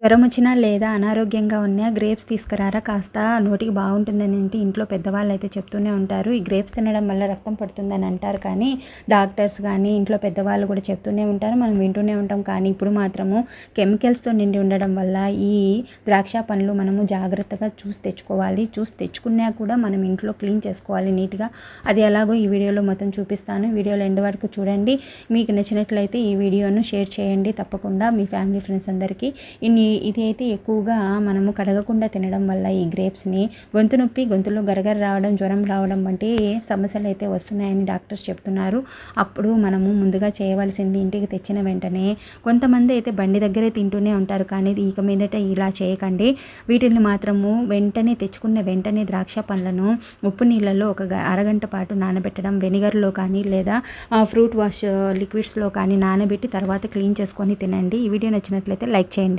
జ్వరం వచ్చినా లేదా అనారోగ్యంగా ఉన్నా గ్రేప్స్ తీసుకురారా కాస్త నోటికి బాగుంటుందని ఇంట్లో పెద్దవాళ్ళు అయితే చెప్తూనే ఉంటారు. ఈ గ్రేప్స్ తినడం వల్ల రక్తం పడుతుందని అంటారు, కానీ డాక్టర్స్ కానీ ఇంట్లో పెద్దవాళ్ళు కూడా చెప్తూనే ఉంటారు, మనం వింటూనే ఉంటాం. కానీ ఇప్పుడు మాత్రము కెమికల్స్తో నిండి ఉండడం వల్ల ఈ ద్రాక్ష పండ్లు మనము జాగ్రత్తగా చూసి తెచ్చుకోవాలి. చూసి తెచ్చుకున్నా కూడా మనం ఇంట్లో క్లీన్ చేసుకోవాలి నీట్గా. అది ఎలాగో ఈ వీడియోలో మొత్తం చూపిస్తాను. వీడియోలో ఎండ్ వరకు చూడండి. మీకు నచ్చినట్లయితే ఈ వీడియోను షేర్ చేయండి తప్పకుండా మీ ఫ్యామిలీ ఫ్రెండ్స్ అందరికీ. ఇది అయితే ఎక్కువగా మనము కడగకుండా తినడం వల్ల ఈ గ్రేప్స్ని గొంతు నొప్పి, గొంతులో గరగర రావడం, జ్వరం రావడం వంటి సమస్యలు అయితే వస్తున్నాయని డాక్టర్స్ చెప్తున్నారు. అప్పుడు మనము ముందుగా చేయవలసింది, ఇంటికి తెచ్చిన వెంటనే కొంతమంది అయితే బండి దగ్గరే తింటూనే ఉంటారు, కానీ ఇక మీదట ఇలా చేయకండి. వీటిని మాత్రము వెంటనే తెచ్చుకున్న వెంటనే ద్రాక్ష పండ్లను ఉప్పు నీళ్ళలో ఒక అరగంట పాటు నానబెట్టడం, వెనిగర్లో కానీ లేదా ఫ్రూట్ వాష్ లిక్విడ్స్లో కానీ నానబెట్టి తర్వాత క్లీన్ చేసుకొని తినండి. ఈ వీడియో నచ్చినట్లయితే లైక్ చేయండి.